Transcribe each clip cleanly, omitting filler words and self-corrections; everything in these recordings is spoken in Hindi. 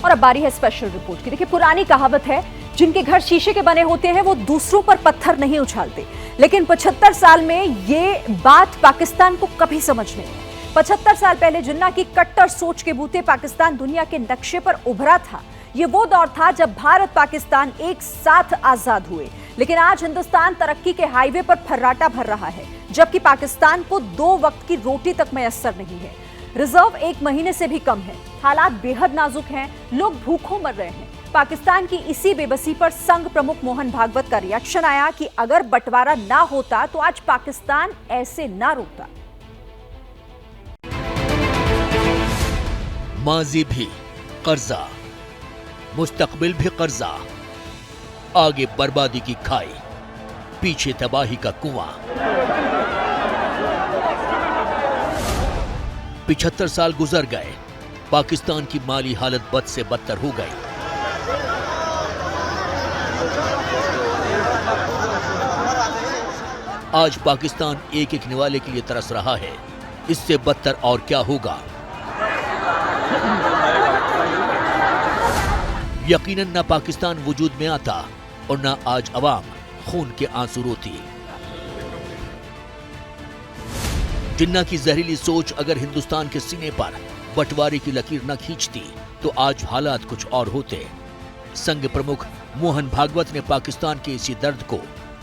और अब बारी है स्पेशल रिपोर्ट की। देखिए, पुरानी कहावत है, जिनके घर शीशे के बने होते हैं वो दूसरों पर पत्थर नहीं उछालते। लेकिन 75 साल में ये बात पाकिस्तान को कभी समझ नहीं आई। 75 साल पहले जिन्ना की कट्टर सोच के बूते पाकिस्तान दुनिया के नक्शे पर उभरा था। ये वो दौर था जब भारत पाकिस्तान एक साथ आजाद हुए। लेकिन आज हिंदुस्तान तरक्की के हाईवे पर फर्राटा भर रहा है, जबकि पाकिस्तान को 2 वक्त की रोटी तक मैसर नहीं है। रिजर्व 1 महीने से भी कम है। हालात बेहद नाजुक हैं, लोग भूखों मर रहे हैं। पाकिस्तान की इसी बेबसी पर संघ प्रमुख मोहन भागवत का रिएक्शन आया कि अगर बंटवारा ना होता तो आज पाकिस्तान ऐसे ना रोता। माजी भी कर्जा, मुस्तकबिल भी कर्जा, आगे बर्बादी की खाई, पीछे तबाही का कुआं। 75 साल गुजर गए, पाकिस्तान की माली हालत बद से बदतर हो गई। आज पाकिस्तान एक एक निवाले के लिए तरस रहा है। इससे बदतर और क्या होगा? यकीनन ना पाकिस्तान वजूद में आता और ना आज अवाम खून के आंसू रोती। जिन्ना की जहरीली सोच अगर हिंदुस्तान के सीने पर बंटवारे की लकीर न खींचती तो आज हालात कुछ और होते। संघ प्रमुख मोहन भागवत ने पाकिस्तान के इसी दर्द को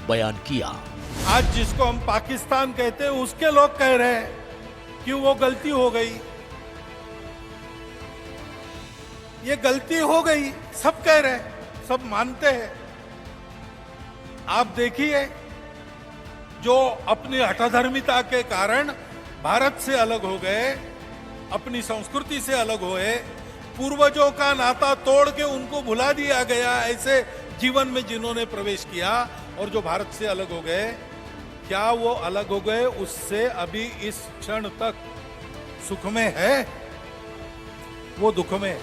बयान किया। आज जिसको हम पाकिस्तान कहते हैं उसके लोग कह रहे हैं कि वो गलती हो गई, ये गलती हो गई, सब कह रहे हैं, सब मानते हैं। आप देखिए, जो अपनी हठधर्मिता के कारण भारत से अलग हो गए, अपनी संस्कृति से अलग हुए, पूर्वजों का नाता तोड़ के उनको भुला दिया गया, ऐसे जीवन में जिन्होंने प्रवेश किया और जो भारत से अलग हो गए, क्या वो अलग हो गए उससे अभी इस क्षण तक सुख में है? वो दुख में है।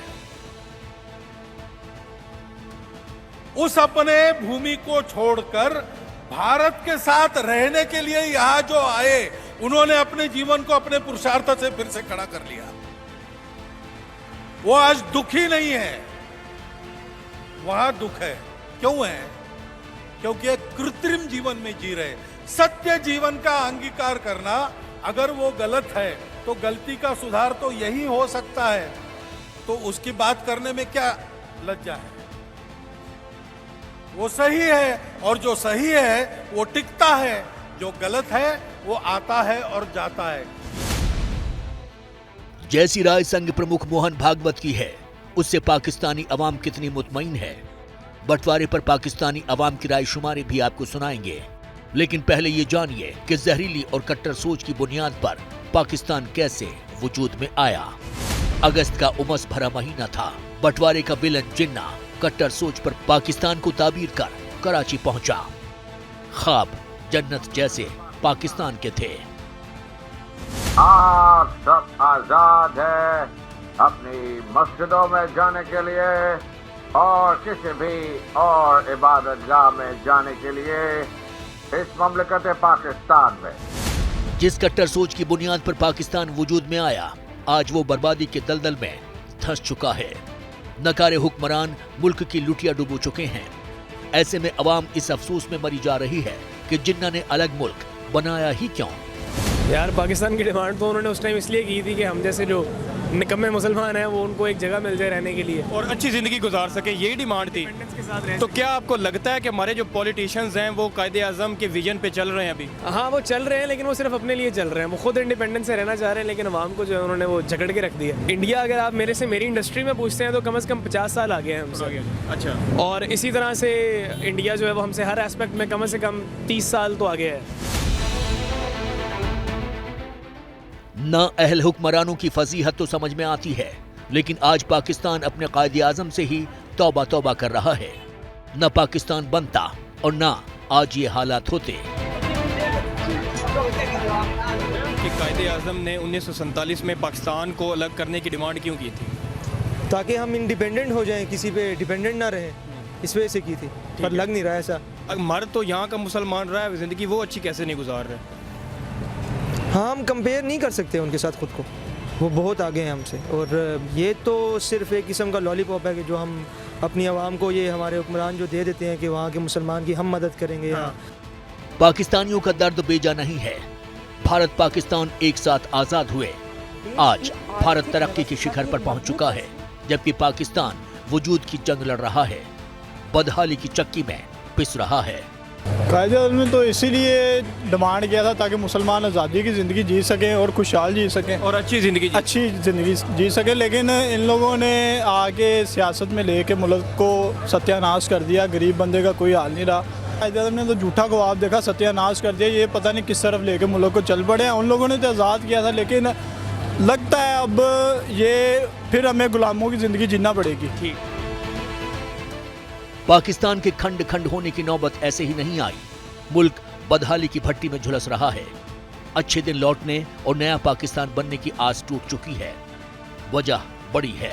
उस अपने भूमि को छोड़कर भारत के साथ रहने के लिए यहां जो आए, उन्होंने अपने जीवन को अपने पुरुषार्थ से फिर से खड़ा कर लिया। वो आज दुखी नहीं है, वहां दुख है। क्यों है? क्योंकि एक कृत्रिम जीवन में जी रहे। सत्य जीवन का अंगीकार करना, अगर वो गलत है तो गलती का सुधार तो यही हो सकता है, तो उसकी बात करने में क्या लज्जा है? वो सही है और जो सही है वो टिकता है, जो गलत है वो आता है और जाता है। जैसी राय संघ प्रमुख मोहन भागवत की है, उससे पाकिस्तानी अवाम कितनी मुतमईन है। बंटवारे पर पाकिस्तानी अवाम की राय शुमारी भी आपको सुनाएंगे, लेकिन पहले ये जानिए कि जहरीली और कट्टर सोच की बुनियाद पर पाकिस्तान कैसे वजूद में आया। अगस्त का उमस भरा महीना था। बंटवारे का विलन जिन्ना कट्टर सोच पर पाकिस्तान को ताबीर कर कराची पहुंचा। ख्वाब जन्नत जैसे पाकिस्तान के थे। आप सब आजाद है अपनी मस्जिदों में जाने के लिए और किसी भी और इबादतगाह में जाने के लिए इस ममलकत पाकिस्तान में। जिस कट्टर सोच की बुनियाद पर पाकिस्तान वजूद में आया, आज वो बर्बादी के दलदल में धंस चुका है। नकारे हुक्मरान मुल्क की लुटिया डुबो चुके हैं। ऐसे में अवाम इस अफसोस में मरी जा रही है कि जिन्ना ने अलग मुल्क बनाया ही क्यों। यार, पाकिस्तान की डिमांड तो उन्होंने उस टाइम इसलिए की थी कि हम जैसे जो निकम्मे मुसलमान हैं वो उनको एक जगह मिल जाए रहने के लिए और अच्छी जिंदगी गुजार सके, यही डिमांड थी। के साथ तो क्या आपको लगता है कि हमारे जो पॉलिटिशियंस हैं वो कायदे आज़म के विजन पे चल रहे हैं अभी? हाँ, वो चल रहे हैं, लेकिन वो सिर्फ अपने लिए चल रहे हैं। वो खुद इंडिपेंडेंस से रहना चाह रहे हैं, लेकिन अवाम को जो है उन्होंने वो जकड़ के रख दिया। इंडिया, अगर आप मेरे से मेरी इंडस्ट्री में पूछते हैं तो कम से कम 50 साल आगे हैं हमसे। अच्छा। और इसी तरह से इंडिया जो है वो हमसे हर एस्पेक्ट में कम से कम 30 साल तो आगे है। ना अहल हुक्मरानों की फजीहत तो समझ में आती है, लेकिन आज पाकिस्तान अपने कायदे आजम से ही तौबा तौबा कर रहा है। न पाकिस्तान बनता और ना आज ये हालात होते। कि कायदे आजम ने 1947 में पाकिस्तान को अलग करने की डिमांड क्यों की थी? ताकि हम इंडिपेंडेंट हो जाएं, किसी पे डिपेंडेंट ना रहें, इस वजह से की थी। पर लग नहीं रहा ऐसा। मर्द तो यहाँ का मुसलमान रहा है, जिंदगी वो अच्छी कैसे नहीं गुजार रहे? हाँ, हम कंपेयर नहीं कर सकते उनके साथ खुद को। वो बहुत आगे हैं हमसे। और ये तो सिर्फ एक किस्म का लॉलीपॉप है कि जो हम अपनी आवाम को, ये हमारे हुक्मरान जो दे देते हैं कि वहाँ के मुसलमान की हम मदद करेंगे। यहाँ पाकिस्तानियों का दर्द बेजा नहीं है। भारत पाकिस्तान एक साथ आजाद हुए। आज भारत तरक्की के शिखर पर पहुंच चुका है, जबकि पाकिस्तान वजूद की जंग लड़ रहा है, बदहाली की चक्की में पिस रहा है। कायदे-ए-आज़म ने तो इसीलिए डिमांड किया था ताकि मुसलमान आज़ादी की ज़िंदगी जी सकें और खुशहाल जी सकें और अच्छी ज़िंदगी जी सकें। लेकिन इन लोगों ने आगे सियासत में लेके मुल्क को सत्यानाश कर दिया। गरीब बंदे का कोई हाल नहीं रहा। कायदे-ए-आज़म ने तो झूठा ख्वाब देखा, सत्यानाश कर दिया। ये पता नहीं किस तरफ लेके मुल्क को चल पड़े हैं। उन लोगों ने तो आज़ाद किया था, लेकिन लगता है अब ये फिर हमें गुलामों की ज़िंदगी जीना पड़ेगी। पाकिस्तान के खंड खंड होने की नौबत ऐसे ही नहीं आई। मुल्क बदहाली की भट्टी में झुलस रहा है। अच्छे दिन लौटने और नया पाकिस्तान बनने की आस टूट चुकी है। वजह बड़ी है।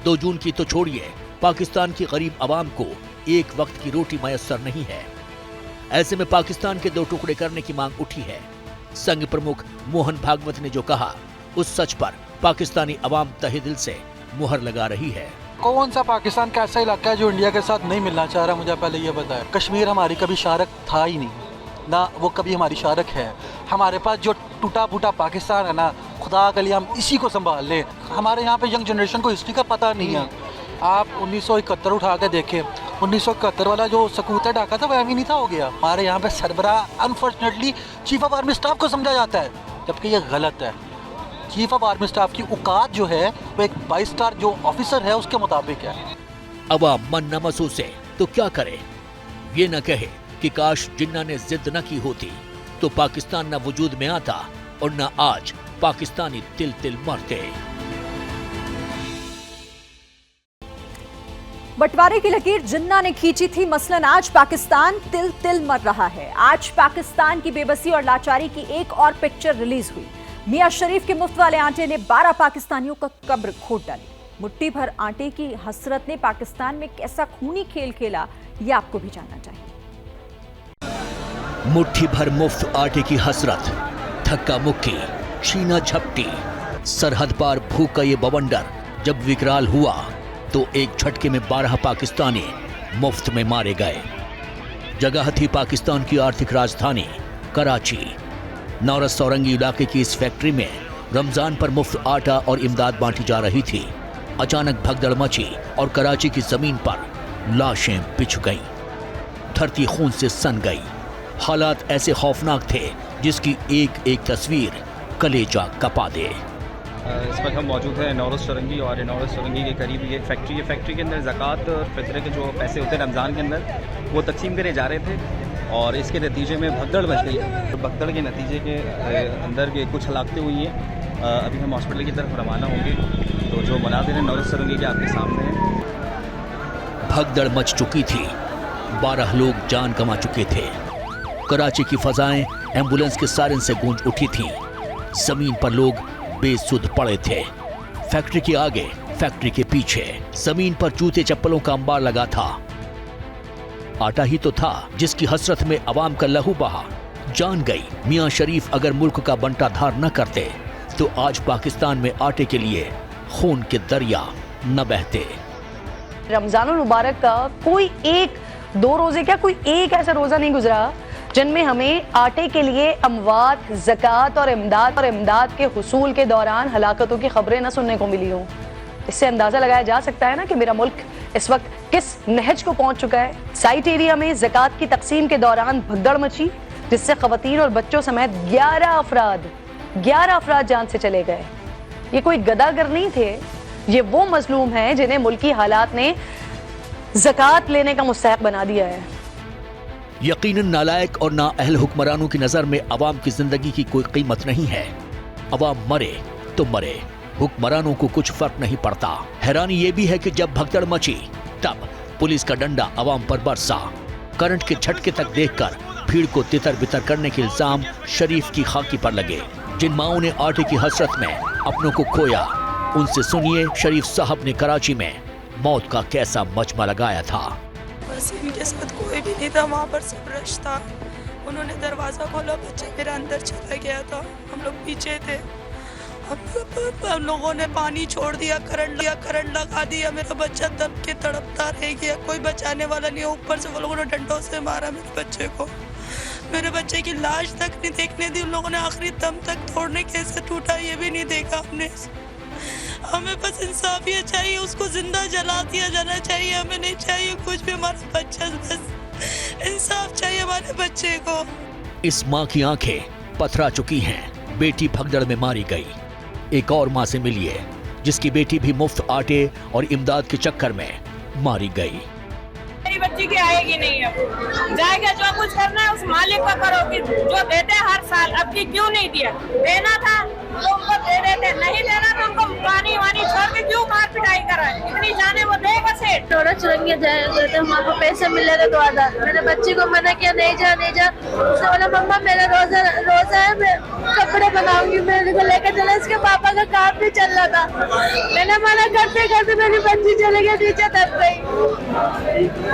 2 जून की तो छोड़िए, पाकिस्तान की गरीब आवाम को एक वक्त की रोटी मयस्सर नहीं है। ऐसे में पाकिस्तान के 2 टुकड़े करने की मांग उठी है। संघ प्रमुख मोहन भागवत ने जो कहा, उस सच पर पाकिस्तानी अवाम तहे दिल से मुहर लगा रही है। कौन सा पाकिस्तान का ऐसा इलाका है जो इंडिया के साथ नहीं मिलना चाह रहा? मुझे पहले ये बताया। कश्मीर हमारी कभी शारक था ही नहीं ना, वो कभी हमारी शारक है। हमारे पास जो टूटा फूटा पाकिस्तान है ना, खुदा के लिए हम इसी को संभाल लें। हमारे यहाँ पे यंग जनरेशन को हिस्ट्री का पता नहीं है। आप 1971 उठा के देखें, 1971 वाला जो सकूत है ढाका था, वह अभी नहीं था, हो गया। हमारे यहाँ पे सरबराह unfortunately chief of army staff को समझा जाता है, जबकि ये गलत है। चीफ ऑफ आर्मी स्टाफ की औकात जो है वो एक 22 स्टार जो ऑफिसर है उसके मुताबिक है। अवाम मन न महसूस है तो क्या करे? ये न कहे कि काश जिन्ना ने जिद न की होती तो पाकिस्तान न वजूद में आता और न आज पाकिस्तानी तिल तिल मरते। बंटवारे की लकीर जिन्ना ने खींची थी, मसलन आज पाकिस्तान तिल तिल मर रहा है। आज पाकिस्तान की बेबसी और लाचारी की एक और पिक्चर रिलीज हुई। मियां शरीफ के मुफ्त वाले आटे ने 12 पाकिस्तानियों का कब्र खोद डाली। मुट्ठी भर आटे की हसरत ने पाकिस्तान में कैसा खूनी खेल खेला, ये आपको भी जानना चाहिए। मुट्ठी भर मुफ्त आटे की हसरत, धक्का मुक्की, छीना झपटी, सरहद पार भूख का ये बवंडर जब विकराल हुआ तो एक झटके में 12 पाकिस्तानी मुफ्त में मारे गए। जगह थी पाकिस्तान की आर्थिक राजधानी कराची। नौरस सौरंगी इलाके की इस फैक्ट्री में रमजान पर मुफ्त आटा और इमदाद बांटी जा रही थी। अचानक भगदड़ मची और कराची की जमीन पर लाशें बिछ गईं। धरती खून से सन गई। हालात ऐसे खौफनाक थे जिसकी एक एक तस्वीर कलेजा कपा दे। इस वक्त हम मौजूद हैं नौरस सौरंगी, और नौरस सौरंगी के करीब ये फैक्ट्री है। फैक्ट्री के अंदर ज़कात और फितरे के जो पैसे होते हैं रमज़ान के अंदर, वो तकसीम करे जा रहे थे और इसके नतीजे में भगदड़ मच गई। भगदड़ के नतीजे के अंदर के कुछ हलाकतें हुई हैं। अभी हम हॉस्पिटल की तरफ रवाना होंगे। तो जो मनाजिर हैं नौरस सौरंगी के आपके सामने हैं। भगदड़ मच चुकी थी। 12 लोग जान गंवा चुके थे। कराची की फजाएं एम्बुलेंस के सायरन से गूंज उठी थीं। जमीन पर लोग बेसुध पड़े थे। फैक्ट्री के आगे, फैक्ट्री के पीछे जमीन पर जूते चप्पलों का अंबार लगा था। आटा ही तो था जिसकी हसरत में अवाम का लहू बहा। जान गई मियां शरीफ अगर मुल्क का बंटा धार न करते तो आज पाकिस्तान में आटे के लिए खून के दरिया न बहते। रमजानुल मुबारक का कोई 1-2 रोजे क्या, कोई एक ऐसा रोजा नहीं गुजरा जिनमें हमें आटे के लिए अमवात, ज़कात और इमदाद के हुसूल के दौरान हलाकतों की खबरें न सुनने को मिली हों। इससे अंदाज़ा लगाया जा सकता है ना कि मेरा मुल्क इस वक्त किस नहज को पहुंच चुका है। साइट एरिया में ज़कात की तकसीम के दौरान भगदड़ मची, जिससे खवातीन और बच्चों समेत 11 अफराद जान से चले गए। ये कोई गदागर नहीं थे, ये वो मजलूम हैं जिन्हें मुल्की हालात ने ज़कात लेने का मुस्तहक बना दिया है। यकीनन नालायक और नाअहल हुक्मरानों की नजर में अवाम की जिंदगी की कोई कीमत नहीं है। अवाम मरे तो मरे, हुक्मरानों को कुछ फर्क नहीं पड़ता। हैरानी ये भी है कि जब भगदड़ मची तब पुलिस का डंडा अवाम पर बरसा। करंट के झटके तक देखकर भीड़ को तितर बितर करने के इल्जाम शरीफ की खाकी पर लगे। जिन माओं ने आटे की हसरत में अपनों को खोया, उनसे सुनिए शरीफ साहब ने कराची में मौत का कैसा मजमा लगाया था। बस इनके साथ कोई भी नहीं था, वहाँ पर सब रश था। उन्होंने दरवाज़ा खोला, बच्चा मेरा अंदर चला गया था, हम लोग पीछे थे। हम लोगों ने पानी छोड़ दिया, करंट लगा दिया, मेरा बच्चा दब के तड़पता रह गया, कोई बचाने वाला नहीं है। ऊपर से वो लोगों ने डंडों से मारा मेरे बच्चे को, मेरे बच्चे की लाश तक नहीं देखने दी उन लोगों ने, आखिरी दम तक तोड़ने कैसे टूटा ये भी नहीं देखा हमने। हमें बस इंसाफ ही चाहिए, उसको जिंदा जला दिया जाना चाहिए, हमें नहीं चाहिए कुछ भी, हमारा बच्चा, बस इंसाफ चाहिए हमारे बच्चे को। इस माँ की आंखें पथरा चुकी हैं। बेटी भगदड़ में मारी गई। एक और माँ से मिलिए जिसकी बेटी भी मुफ्त आटे और इमदाद के चक्कर में मारी गई। मेरी बच्ची की आएगी नहीं, अब जाएगा, जो कुछ करना है उस मालिक को करो कि जो देते हैं हर साल, अब की क्यों नहीं दिया? देना था तो उनको दे देते, नहीं देना तो उनको पानी वानी छोड़ के क्यों मार पिटाई करा? इतनी जाने वो देगा सेठ। थोड़ा चुरंगे जाए तो हमको पैसे मिलेगा 2000। मैंने बच्ची को मना किया, नहीं जा। उसने बोला मम्मा मेरा रोजा है, मैं कपड़े बनाऊंगी, मेरे को लेकर चला। इसके पापा का काम भी चल रहा था, मैंने मना करते मेरी बच्ची चले गई, नीचे दब गई।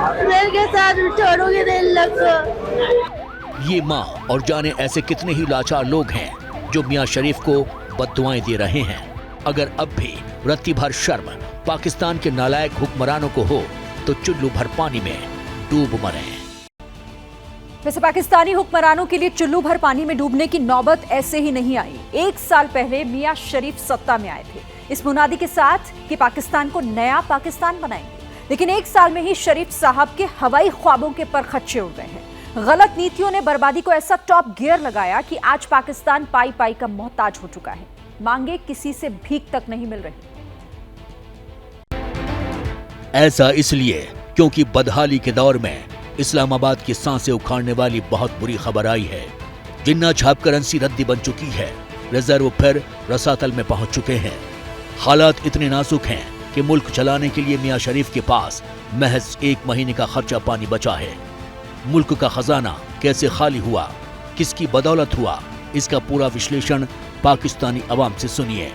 मेरे के साथ छोड़ूंगी नहीं लगता। ये माँ और जाने ऐसे कितने ही लाचार लोग हैं जो मियाँ शरीफ को बद्दुआएं दे रहे हैं। अगर अब भी रत्ती भर शर्म पाकिस्तान के नालायक हुक्मरानों को हो तो चुल्लू भर पानी में डूब मरें। वैसे पाकिस्तानी हुक्मरानों के लिए चुल्लू भर पानी में डूबने की नौबत ऐसे ही नहीं आई। 1 साल पहले मियाँ शरीफ सत्ता में आए थे इस मुनादी के साथ कि पाकिस्तान को नया पाकिस्तान बनाएंगे, लेकिन 1 साल में ही शरीफ साहब के हवाई ख्वाबों के परखच्चे उड़ गए हैं। गलत नीतियों ने बर्बादी को ऐसा टॉप गियर लगाया कि आज पाकिस्तान पाई पाई का मोहताज हो चुका है। मांगे किसी से भीख तक नहीं मिल रही। ऐसा इसलिए क्योंकि बदहाली के दौर में इस्लामाबाद की सांसें उखाड़ने वाली बहुत बुरी खबर आई है। जिन्ना छाप करेंसी रद्दी बन चुकी है, रिजर्व फिर रसातल में पहुंच चुके हैं। हालात इतने नाजुक हैं कि मुल्क चलाने के लिए मियाँ शरीफ के पास महज 1 महीने का खर्चा पानी बचा है। मुल्क का खजाना कैसे खाली हुआ, किसकी बदौलत हुआ, इसका पूरा विश्लेषण पाकिस्तानी अवाम से सुनिए।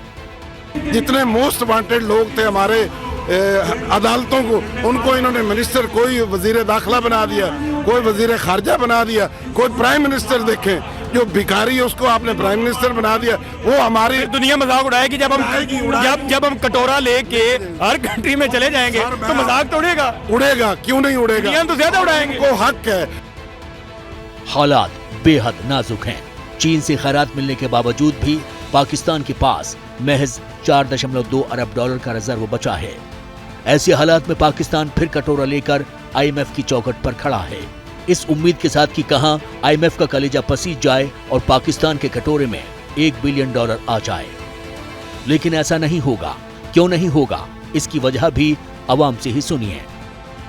जितने मोस्ट वांटेड लोग थे हमारे अदालतों को, उनको इन्होंने मिनिस्टर, कोई वजीर दाखिला बना दिया, कोई वजीर खारजा बना दिया, कोई प्राइम मिनिस्टर देखें, जो भिखारी है उसको आपने प्राइम मिनिस्टर बना दिया। वो हमारी दुनिया मजाक उड़ाएगी जब हम कटोरा लेके हर कंट्री में चले जाएंगे तो मजाक तो उड़ेगा, क्यों नहीं उड़ेगा, तो ज्यादा उड़ाएंगे। वो हक है। हालात बेहद नाजुक हैं। चीन से खैरात मिलने के बावजूद भी पाकिस्तान के पास महज 4.2 अरब डॉलर का रिजर्व बचा है। ऐसे हालात में पाकिस्तान फिर कटोरा लेकर IMF की चौखट पर खड़ा है, इस उम्मीद के साथ कि कहां IMF का कलेजा पसीज जाए और पाकिस्तान के कटोरे में $1 बिलियन आ जाए। लेकिन ऐसा नहीं होगा। क्यों नहीं होगा, इसकी वजह भी अवाम से ही सुनिए।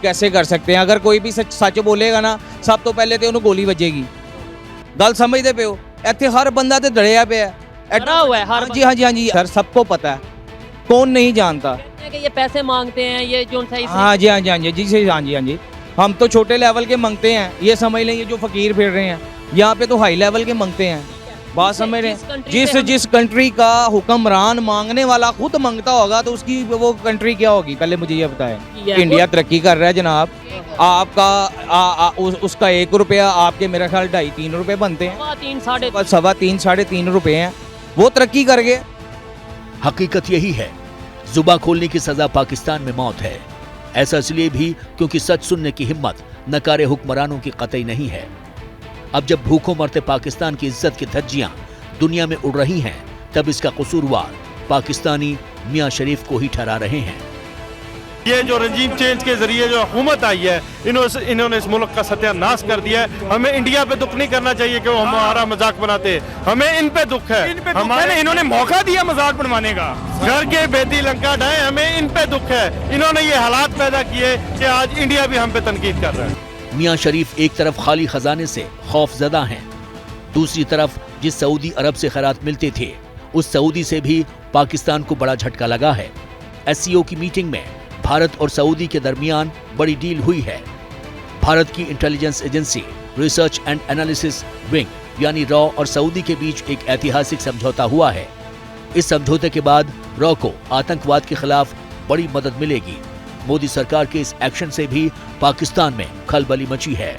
कैसे कर सकते हैं? अगर कोई भी सच बोलेगा ना, सब तो पहले तो उन्हें गोली बजेगी। गल समझते पे हो? इत्थे हर बंदा तो डरिया पे है, हाँ जी सर, सबको पता है, कौन नहीं जानता कि ये पैसे मांगते हैं, ये जो हाँ जी, हम तो छोटे लेवल के मांगते हैं, ये समझ लें। ये जो फकीर फिर रहे हैं यहाँ पे तो हाई लेवल के मांगते हैं। बात समझ रहे हैं? जिस कंट्री का हुक्मरान मांगने वाला खुद मांगता होगा तो उसकी वो कंट्री क्या होगी? पहले मुझे ये बताएं। इंडिया तरक्की कर रहा है जनाब, आपका उसका 1 रुपया आपके मेरा ख्याल 2.5-3 रुपए बनते हैं, 3.5-3 रुपए हैं, वो तरक्की कर गए। हकीकत यही है, जुबा खोलने की सजा पाकिस्तान में मौत है। ऐसा इसलिए भी क्योंकि सच सुनने की हिम्मत नकारे हुक्मरानों की कतई नहीं है। अब जब भूखों मरते पाकिस्तान की इज्जत की धज्जियां दुनिया में उड़ रही हैं, तब इसका कसूरवार पाकिस्तानी मियाँ शरीफ को ही ठहरा रहे हैं। ये जो रजीम चेंज के जरिए जो हुकूमत आई है, इन्होंने इस मुल्क का सत्यानाश कर दिया है। हमें इंडिया पे दुख नहीं करना चाहिए कि वो हमारा मजाक बनाते, हमें इन पे दुख है। हमारे इन्होंने मौका दिया मजाक बनवाने का, घर के बेटी लंका ढाए, हमें इन पे दुख है। इन्होंने ये हालात पैदा किए कि आज इंडिया भी हम पे तनकीद कर रहा है। मियाँ शरीफ एक तरफ खाली खजाने से खौफजदा हैं, दूसरी तरफ जिस सऊदी अरब से खैरात मिलते थे उस सऊदी से भी पाकिस्तान को बड़ा झटका लगा है। SCO की मीटिंग में भारत और सऊदी के दरमियान बड़ी डील हुई है। भारत की intelligence agency research and analysis wing यानी रॉ और सऊदी के बीच एक ऐतिहासिक समझौता हुआ है। इस समझौते के बाद रॉ को आतंकवाद के खिलाफ बड़ी मदद मिलेगी। मोदी सरकार के इस एक्शन से भी पाकिस्तान में खलबली मची है।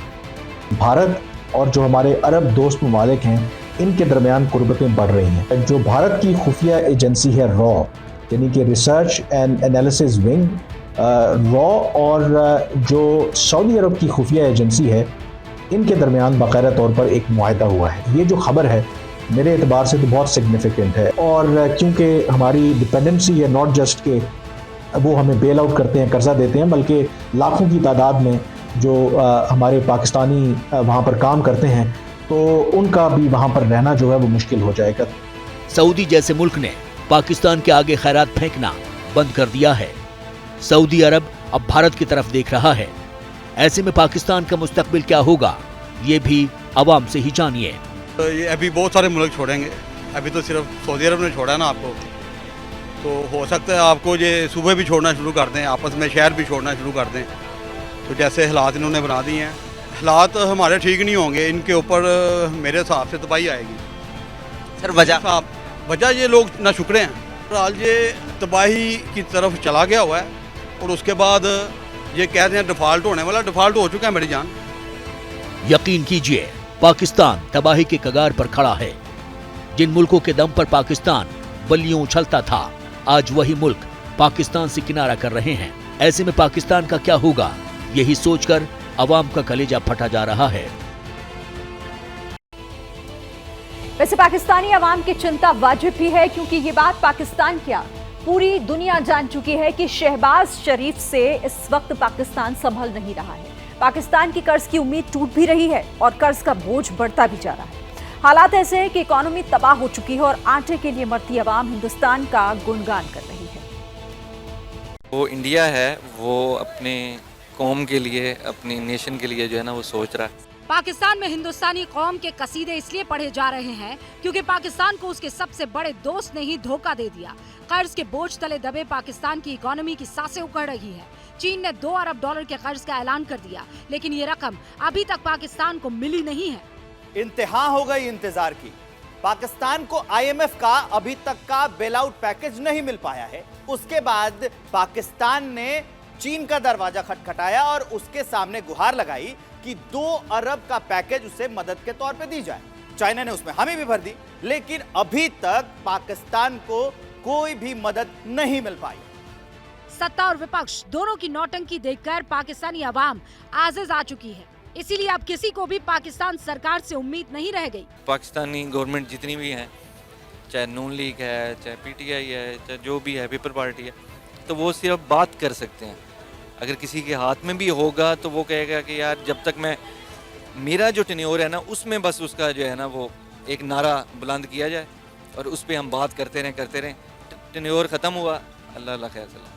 भारत और जो हमारे अरब दोस्त ममालिक हैं, इनके दरमियान कुर्बतें बढ़ रही हैं। जो भारत की खुफिया एजेंसी है रॉ, यानी कि research and analysis wing, raw और जो सऊदी अरब की खुफिया एजेंसी है, इनके दरमियान बाकायदा तौर पर एक मुआहदा हुआ है। ये जो खबर है मेरे एतबार से तो बहुत सिग्निफिकेंट है, और क्योंकि हमारी डिपेंडेंसी है नॉट जस्ट के वो हमें बेल आउट करते हैं, कर्जा देते हैं, बल्कि लाखों की तादाद में जो हमारे पाकिस्तानी वहाँ पर काम करते हैं, तो उनका भी वहाँ पर रहना जो है वो मुश्किल हो जाएगा। सऊदी जैसे मुल्क ने पाकिस्तान के आगे खैरात फेंकना बंद कर दिया है। सऊदी अरब अब भारत की तरफ देख रहा है। ऐसे में पाकिस्तान का मुस्तकबिल क्या होगा, ये भी अवाम से ही जानिए। तो ये अभी बहुत सारे मुल्क छोड़ेंगे, अभी तो सिर्फ सऊदी अरब ने छोड़ा है ना आपको, तो हो सकता है आपको ये सूबे भी छोड़ना शुरू कर दें, आपस में शहर भी छोड़ना शुरू कर दें। तो जैसे हालात इन्होंने बना दिए हैं, हालात हमारे ठीक नहीं होंगे, इनके ऊपर मेरे हिसाब से तबाही आएगी। सर वजह ये लोग ना शुक्रे हैं, फिलहाल ये तबाही की तरफ चला गया हुआ है, और उसके बाद ये कह रहे हैं डिफ़ॉल्ट होने वाला, डिफ़ॉल्ट हो चुका है मेरी जान। यकीन कीजिए पाकिस्तान तबाही के कगार पर खड़ा है। जिन मुल्कों के दम पर पाकिस्तान बल्लियों उछलता था, आज वही मुल्क पाकिस्तान से किनारा कर रहे हैं। ऐसे में पाकिस्तान का क्या होगा, यही सोचकर अवाम का कलेजा फटा जा रहा है। वैसे पाकिस्तानी अवाम की चिंता वाजिब भी है, क्योंकि ये बात पाकिस्तान क्या पूरी दुनिया जान चुकी है कि शहबाज शरीफ से इस वक्त पाकिस्तान संभल नहीं रहा है। पाकिस्तान की कर्ज की उम्मीद टूट भी रही है और कर्ज का बोझ बढ़ता भी जा रहा है। हालात ऐसे हैं कि इकोनॉमी तबाह हो चुकी है और आटे के लिए मरती अवाम हिंदुस्तान का गुणगान कर रही है। वो इंडिया है, वो अपने कौम के लिए, अपनी नेशन के लिए जो है ना वो सोच रहा है। पाकिस्तान में हिंदुस्तानी कौम के कसीदे इसलिए पढ़े जा रहे हैं क्योंकि पाकिस्तान को उसके सबसे बड़े दोस्त ने ही धोखा दे दिया। कर्ज के बोझ तले दबे पाकिस्तान की इकोनॉमी की सांसें उखड़ रही है। चीन ने $2 अरब के कर्ज का ऐलान कर दिया, लेकिन ये रकम अभी तक पाकिस्तान को मिली नहीं है। इंतहा हो गई इंतजार की। पाकिस्तान को IMF का अभी तक का बेल आउट पैकेज नहीं मिल पाया है। उसके बाद पाकिस्तान ने चीन का दरवाजा खटखटाया और उसके सामने गुहार लगाई कि 2 अरब का पैकेज उसे मदद के तौर पे दी जाए। चाइना ने उसमें हामी भी भर दी, लेकिन अभी तक पाकिस्तान को कोई भी मदद नहीं मिल पाई। सत्ता और विपक्ष दोनों की नौटंकी देखकर पाकिस्तानी अवाम आजिज आ चुकी है। इसीलिए अब किसी को भी पाकिस्तान सरकार से उम्मीद नहीं रह गई। पाकिस्तानी गवर्नमेंट जितनी भी है, चाहे नून लीग है, चाहे PTI है, चाहे जो भी है, पीपल पार्टी है, तो वो सिर्फ बात कर सकते हैं। अगर किसी के हाथ में भी होगा तो वो कहेगा कि यार जब तक मैं मेरा जो टेन्योर है ना उसमें बस उसका जो है ना वो एक नारा बुलंद किया जाए और उस पर हम बात करते रहें। टेन्योर खत्म हुआ, अल्लाह अल्लाह खैर चला।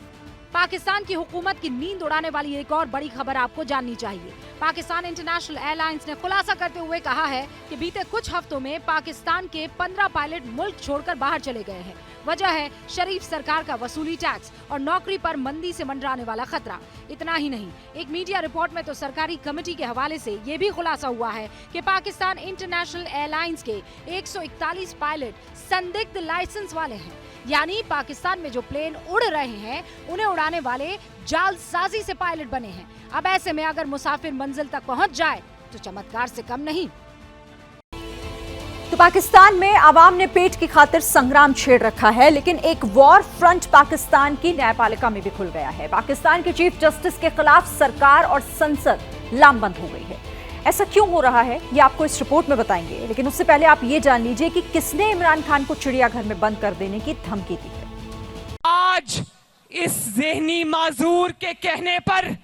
पाकिस्तान की हुकूमत की नींद उड़ाने वाली एक और बड़ी खबर आपको जाननी चाहिए। पाकिस्तान इंटरनेशनल एयरलाइंस ने खुलासा करते हुए कहा है कि बीते कुछ हफ्तों में पाकिस्तान के 15 पायलट मुल्क छोड़कर बाहर चले गए हैं। वजह है शरीफ सरकार का वसूली टैक्स और नौकरी पर मंदी से मंडराने वाला खतरा। इतना ही नहीं, एक मीडिया रिपोर्ट में तो सरकारी कमेटी के हवाले से ये भी खुलासा हुआ है कि पाकिस्तान इंटरनेशनल एयरलाइंस के 141 पायलट संदिग्ध लाइसेंस वाले हैं। यानी पाकिस्तान में जो प्लेन उड़ रहे हैं उन्हें उड़ाने वाले जालसाजी से पायलट बने हैं। अब ऐसे में अगर मुसाफिर मंजिल तक पहुंच जाए तो चमत्कार से कम नहीं। तो पाकिस्तान में आवाम ने पेट की खातिर संग्राम छेड़ रखा है, लेकिन एक वॉर फ्रंट पाकिस्तान की न्यायपालिका में भी खुल गया है। पाकिस्तान के चीफ जस्टिस के खिलाफ सरकार और संसद लामबंद हो गई है। ऐसा क्यों हो रहा है ये आपको इस रिपोर्ट में बताएंगे, लेकिन उससे पहले आप ये जान लीजिए कि किसने इमरान खान को चिड़ियाघर में बंद कर देने की धमकी दी है। आज इस ज़हनी माजूर के कहने पर,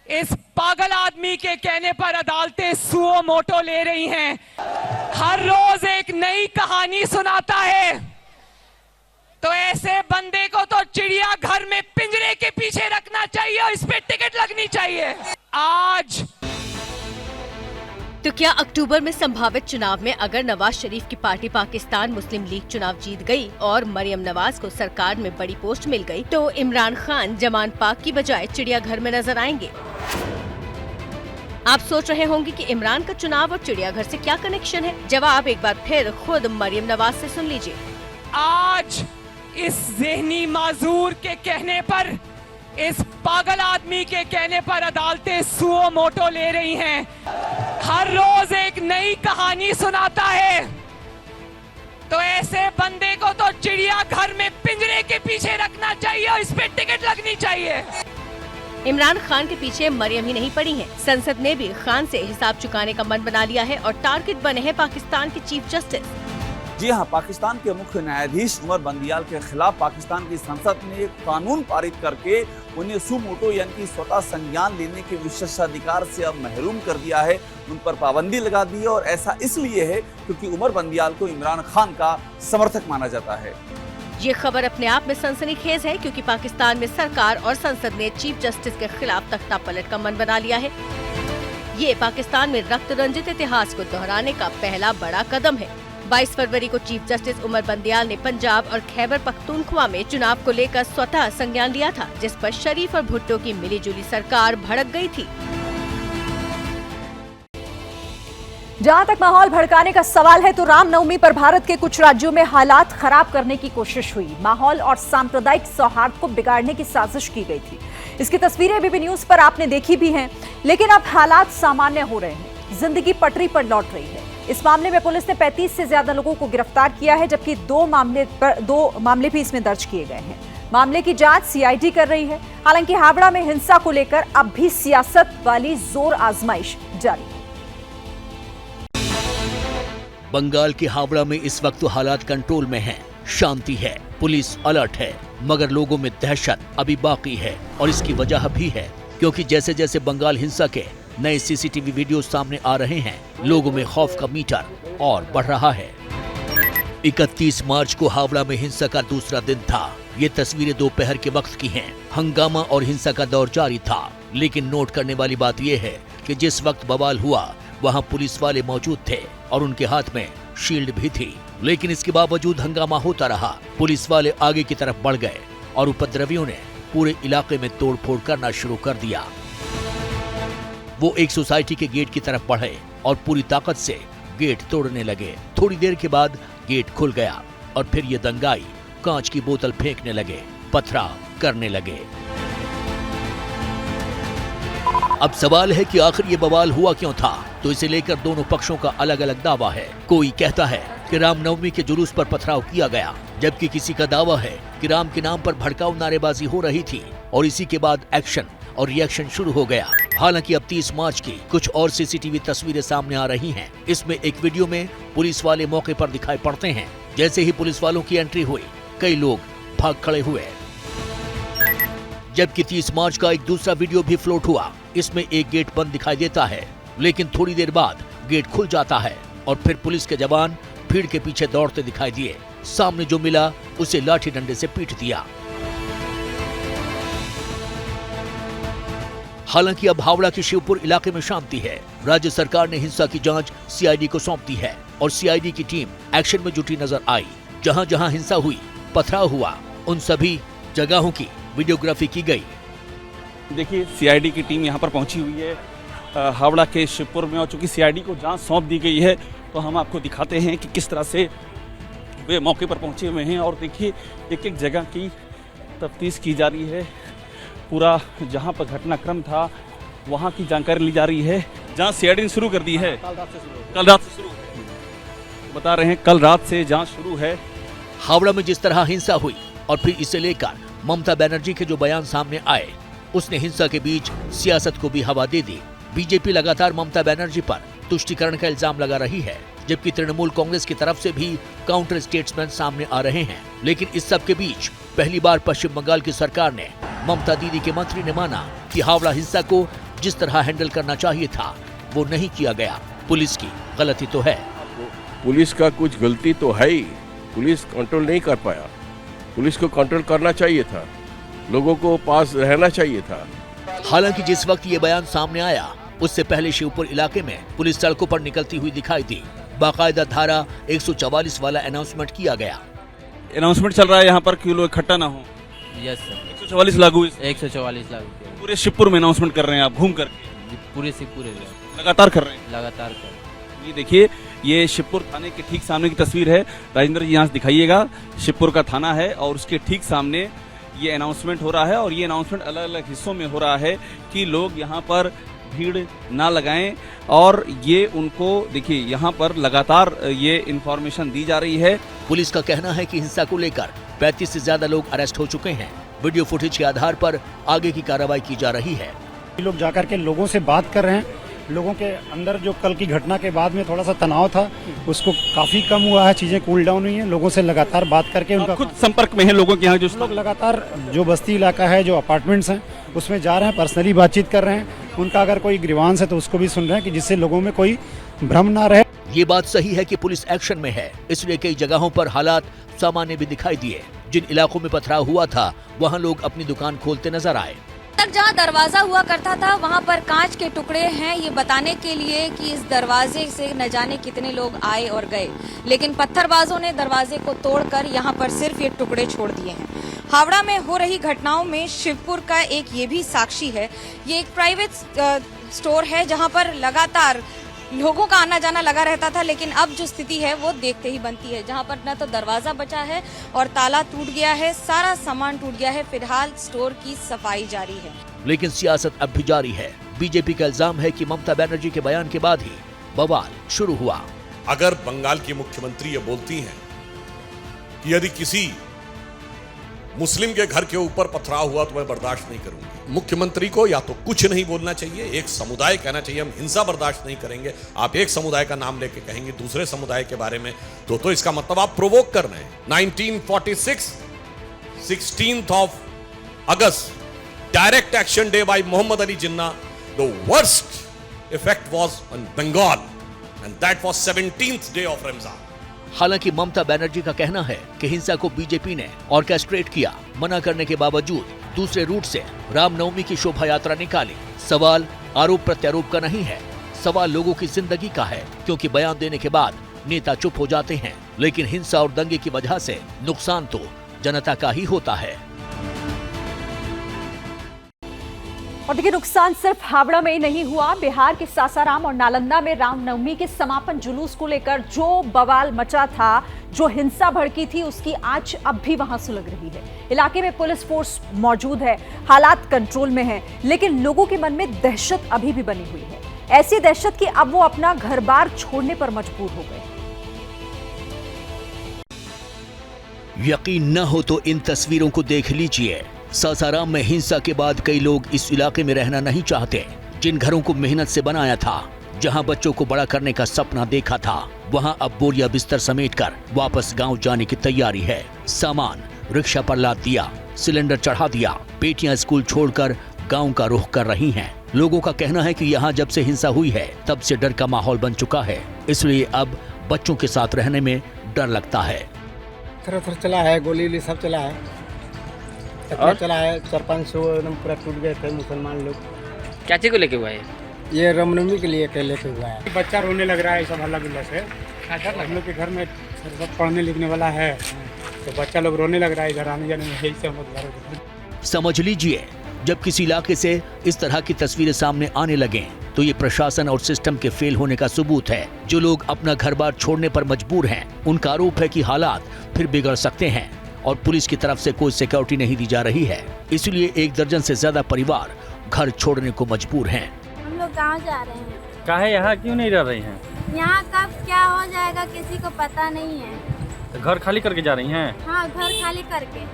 इस पागल आदमी के कहने पर अदालतें सुओ मोटो ले रही हैं। हर रोज एक नई कहानी सुनाता है, तो ऐसे बंदे को तो चिड़ियाघर में पिंजरे के पीछे रखना चाहिए और इस पे टिकट लगनी चाहिए। आज तो क्या अक्टूबर में संभावित चुनाव में अगर नवाज शरीफ की पार्टी पाकिस्तान मुस्लिम लीग चुनाव जीत गई और मरियम नवाज को सरकार में बड़ी पोस्ट मिल गई, तो इमरान खान जमान पाक की बजाय चिड़ियाघर में नजर आएंगे? आप सोच रहे होंगे कि इमरान का चुनाव और चिड़ियाघर से क्या कनेक्शन है? जवाब एक बार फिर खुद मरियम नवाज से सुन लीजिए। आज इस ज़हनी माजूर के कहने पर, इस पागल आदमी के कहने पर अदालतें सुओ मोटो ले रही हैं। हर रोज एक नई कहानी सुनाता है, तो ऐसे बंदे को तो चिड़ियाघर में पिंजरे के पीछे रखना चाहिए और इस पे टिकट लगनी चाहिए। इमरान खान के पीछे मरियम ही नहीं पड़ी हैं। संसद ने भी खान से हिसाब चुकाने का मन बना लिया है और टारगेट बने हैं पाकिस्तान के चीफ जस्टिस। जी हाँ, पाकिस्तान के मुख्य न्यायाधीश उमर बंदियाल के खिलाफ पाकिस्तान की संसद ने एक कानून पारित करके उन्हें सु मोटो यानी कि स्वतः संज्ञान लेने के विशेषाधिकार से अब महरूम कर दिया है, उन पर पाबंदी लगा दी है। और ऐसा इसलिए है क्योंकि उमर बंदियाल को इमरान खान का समर्थक माना जाता है। ये खबर अपने आप में सनसनीखेज है क्योंकि पाकिस्तान में सरकार और संसद ने चीफ जस्टिस के खिलाफ तख्ता पलट का मन बना लिया है। ये पाकिस्तान में रक्त रंजित इतिहास को दोहराने का पहला बड़ा कदम है। 22 फरवरी को चीफ जस्टिस उमर बंदियाल ने पंजाब और खैबर पख्तूनख्वा में चुनाव को लेकर स्वतः संज्ञान लिया था, जिस पर शरीफ और भुट्टो की मिलीजुली सरकार भड़क गई थी। जहां तक माहौल भड़काने का सवाल है तो रामनवमी पर भारत के कुछ राज्यों में हालात खराब करने की कोशिश हुई। माहौल और सांप्रदायिक सौहार्द को बिगाड़ने की साजिश की गई थी। इसकी तस्वीरें एबीपी न्यूज पर आपने देखी भी हैं, लेकिन अब हालात सामान्य हो रहे हैं, जिंदगी पटरी पर लौट रही है। इस मामले में पुलिस ने 35 से ज्यादा लोगों को गिरफ्तार किया है, जबकि दो मामले भी इसमें दर्ज किए गए हैं। मामले की जांच सीआईडी कर रही है। हालांकि हावड़ा में हिंसा को लेकर अब भी सियासत वाली जोर आजमाइश जारी है। बंगाल के हावड़ा में इस वक्त तो हालात कंट्रोल में हैं, शांति है, पुलिस अलर्ट है, मगर लोगों में दहशत अभी बाकी है। और इसकी वजह भी है क्योंकि जैसे जैसे बंगाल हिंसा के नए सीसीटीवी वीडियो सामने आ रहे हैं, लोगों में खौफ का मीटर और बढ़ रहा है। 31 मार्च को हावड़ा में हिंसा का दूसरा दिन था। ये तस्वीरें दोपहर के वक्त की हैं। हंगामा और हिंसा का दौर जारी था, लेकिन नोट करने वाली बात यह है कि जिस वक्त बवाल हुआ वहां पुलिस वाले मौजूद थे और उनके हाथ में शील्ड भी थी। लेकिन इसके बावजूद हंगामा होता रहा। पुलिस वाले आगे की तरफ बढ़ गए और उपद्रवियों ने पूरे इलाके में तोड़फोड़ करना शुरू कर दिया। वो एक सोसाइटी के गेट की तरफ बढ़े और पूरी ताकत से गेट तोड़ने लगे। थोड़ी देर के बाद गेट खुल गया और फिर ये दंगाई कांच की बोतल फेंकने लगे, पथराव करने लगे। अब सवाल है कि आखिर ये बवाल हुआ क्यों था, तो इसे लेकर दोनों पक्षों का अलग अलग दावा है। कोई कहता है कि रामनवमी के जुलूस पर पथराव किया गया, जबकि किसी का दावा है कि राम के नाम पर भड़काऊ नारेबाजी हो रही थी और इसी के बाद एक्शन और रिएक्शन शुरू हो गया। हालांकि अब 30 मार्च की कुछ और सीसीटीवी तस्वीरें सामने आ रही हैं। इसमें एक वीडियो में पुलिस वाले मौके पर दिखाई पड़ते हैं। जैसे ही पुलिस वालों की एंट्री हुई, कई लोग भाग खड़े हुए। जबकि 30 मार्च का एक दूसरा वीडियो भी फ्लोट हुआ। इसमें एक गेट बंद दिखाई देता है, लेकिन थोड़ी देर बाद गेट खुल जाता है और फिर पुलिस के जवान भीड़ के पीछे दौड़ते दिखाई दिए। सामने जो मिला उसे लाठी डंडे से पीट दिया। हालांकि अब हावड़ा के शिवपुर इलाके में शांति है। राज्य सरकार ने हिंसा की जांच सीआईडी को सौंप दी है और सीआईडी की टीम एक्शन में जुटी नजर आई। जहां जहां हिंसा हुई, पथराव हुआ, उन सभी जगहों की वीडियोग्राफी की गई। देखिए, सीआईडी की टीम यहां पर पहुंची हुई है हावड़ा के शिवपुर में, और चूंकि सीआईडी को जांच सौंप दी गई है तो हम आपको दिखाते हैं कि किस तरह से वे मौके पर पहुंचे हुए हैं। और देखिए, एक एक जगह की तफ्तीश की जा रही है। पूरा जहां पर घटनाक्रम था वहां की जानकारी ली जा रही है। जांच सीआईडी ने शुरू कर दी है, कल रात से शुरू बता रहे हैं, कल रात से जांच शुरू है। हावड़ा में जिस तरह हिंसा हुई और फिर इसे लेकर ममता बनर्जी के जो बयान सामने आए, उसने हिंसा के बीच सियासत को भी हवा दे दी। बीजेपी लगातार ममता बनर्जी पर तुष्टीकरण का इल्जाम लगा रही है, जबकि तृणमूल कांग्रेस की तरफ से भी काउंटर स्टेटमेंट सामने आ रहे हैं। लेकिन इस सब के बीच पहली बार पश्चिम बंगाल की सरकार ने, ममता दीदी के मंत्री ने माना कि हावड़ा हिंसा को जिस तरह हैंडल करना चाहिए था वो नहीं किया गया। पुलिस की गलती तो है, पुलिस का कुछ गलती तो है ही। पुलिस कंट्रोल नहीं कर पाया। पुलिस को कंट्रोल करना चाहिए था, लोगों को पास रहना चाहिए था। हालांकि जिस वक्त ये बयान सामने आया, उससे पहले शिवपुर इलाके में पुलिस सड़कों पर निकलती हुई दिखाई दी। बाकायदा धारा 144 वाला अनाउंसमेंट किया गया। अनाउंसमेंट चल रहा है यहाँ पर कि लोग इकट्ठा ना हो। यस सर, 144 लागू, 144 लागू पूरे शिवपुर में अनाउंसमेंट कर रहे हैं आप घूम करके? पूरे से पूरे लगातार कर रहे हैं, लगातार कर। ये देखिए, ये शिवपुर थाने के ठीक सामने की तस्वीर है। राजेंद्र जी यहाँ से दिखाइएगा, शिवपुर का थाना है और उसके ठीक सामने ये अनाउंसमेंट हो रहा है। और ये अनाउंसमेंट अलग अलग हिस्सों में हो रहा है कि लोग यहाँ पर भीड़ ना लगाएं। और ये उनको देखिए, यहाँ पर लगातार ये इंफॉर्मेशन दी जा रही है पुलिस का कहना है कि हिंसा को लेकर 35 से ज्यादा लोग अरेस्ट हो चुके हैं। वीडियो फुटेज के आधार पर आगे की कार्रवाई की जा रही है। लोग जाकर के लोगों से बात कर रहे हैं। लोगों के अंदर जो कल की घटना के बाद में थोड़ा सा तनाव था, उसको काफी कम हुआ है, चीजें कूल डाउन हुई हैं। लोगों से लगातार बात करके उनका खुद संपर्क में है लोगों के यहाँ, जो लोग लगातार जो बस्ती इलाका है, जो अपार्टमेंट्स हैं, उसमें जा रहे हैं, पर्सनली बातचीत कर रहे हैं। उनका अगर कोई ग्रीवांस है तो उसको भी सुन रहे हैं कि जिससे लोगों में कोई भ्रम ना रहे। ये बात सही है कि पुलिस एक्शन में है, इसलिए कई जगहों पर हालात सामान्य भी दिखाई दिए। जिन इलाकों में पथराव हुआ था वहाँ लोग अपनी दुकान खोलते नजर आए। तक जहाँ दरवाजा हुआ करता था वहाँ पर कांच के टुकड़े हैं, ये बताने के लिए कि इस दरवाजे से न जाने कितने लोग आए और गए, लेकिन पत्थरबाजों ने दरवाजे को तोड़कर यहाँ पर सिर्फ ये टुकड़े छोड़ दिए हैं। हावड़ा में हो रही घटनाओं में शिवपुर का एक ये भी साक्षी है। ये एक प्राइवेट स्टोर है जहाँ पर लगातार लोगों का आना जाना लगा रहता था, लेकिन अब जो स्थिति है वो देखते ही बनती है, जहां पर न तो दरवाजा बचा है और ताला टूट गया है, सारा सामान टूट गया है। फिलहाल स्टोर की सफाई जारी है, लेकिन सियासत अब भी जारी है। बीजेपी का इल्जाम है कि ममता बनर्जी के बयान के बाद ही बवाल शुरू हुआ। अगर बंगाल की मुख्यमंत्री ये बोलती हैं कि यदि किसी मुस्लिम के घर के ऊपर पथराव हुआ तो मैं बर्दाश्त नहीं करूंगी, मुख्यमंत्री को या तो कुछ नहीं बोलना चाहिए, एक समुदाय कहना चाहिए हम हिंसा बर्दाश्त नहीं करेंगे। आप एक समुदाय का नाम लेके कहेंगे दूसरे समुदाय के बारे में, तो इसका मतलब आप प्रोवोक कर रहे हैं। 1946 16th of August, direct action day by Muhammad Ali Jinnah, the worst effect was on Bengal, and that was 17th day of Ramzan. हालांकि ममता बनर्जी का कहना है कि हिंसा को बीजेपी ने ऑर्केस्ट्रेट किया। मना करने के बावजूद दूसरे रूट से रामनवमी की शोभा यात्रा निकाली। सवाल आरोप प्रत्यारोप का नहीं है, सवाल लोगों की जिंदगी का है, क्योंकि बयान देने के बाद नेता चुप हो जाते हैं, लेकिन हिंसा और दंगे की वजह से नुकसान तो जनता का ही होता है। और देखिए, नुकसान सिर्फ हावड़ा में ही नहीं हुआ। बिहार के सासाराम और नालंदा में रामनवमी के समापन जुलूस को लेकर जो बवाल मचा था, जो हिंसा भड़की थी, उसकी आंच अब भी वहां सुलग रही है। इलाके में पुलिस फोर्स मौजूद है, हालात कंट्रोल में है, लेकिन लोगों के मन में दहशत अभी भी बनी हुई है। ऐसी दहशत कि अब वो अपना घर बार छोड़ने पर मजबूर हो गए। यकीन न हो तो इन तस्वीरों को देख लीजिए। सासाराम में हिंसा के बाद कई लोग इस इलाके में रहना नहीं चाहते। जिन घरों को मेहनत से बनाया था, जहां बच्चों को बड़ा करने का सपना देखा था, वहां अब बोरिया बिस्तर समेटकर वापस गांव जाने की तैयारी है। सामान रिक्शा पर लाद दिया, सिलेंडर चढ़ा दिया, बेटियां स्कूल छोड़कर गांव का रुख कर रही हैं। लोगों का कहना है कि यहाँ जब से हिंसा हुई है तब से डर का माहौल बन चुका है, इसलिए अब बच्चों के साथ रहने में डर लगता है। थर चला है, गोली वोली सब चला है, चला है, 400-500 एकदम पूरा टूट गए थे मुसलमान लोग। क्या चीज को लेके हुआ है? ये रामनवमी के लिए लेके हुआ है। बच्चा रोने लग रहा है सब हल्ला गुल्ला से। हम लोग के घर में सब पढ़ने लिखने वाला है, तो बच्चा लोग रोने लग रहा है, इधर आने जाने में यही सब। समझ लीजिए, जब किसी इलाके से इस तरह की तस्वीरें सामने आने लगे तो ये प्रशासन और सिस्टम के फेल होने का सबूत है। जो लोग अपना घर बार छोड़ने पर मजबूर हैं, उनका आरोप है कि हालात फिर बिगड़ सकते हैं और पुलिस की तरफ से कोई सिक्योरिटी नहीं दी जा रही है। इसलिए 1 दर्जन से ज्यादा परिवार घर छोड़ने को मजबूर हैं। हम लोग गाँव जा रहे हैं। काहे यहाँ क्यों नहीं रह रही हैं? यहाँ कब क्या हो जाएगा किसी को पता नहीं है। तो घर खाली करके जा रही हैं? हाँ, घर खाली करके,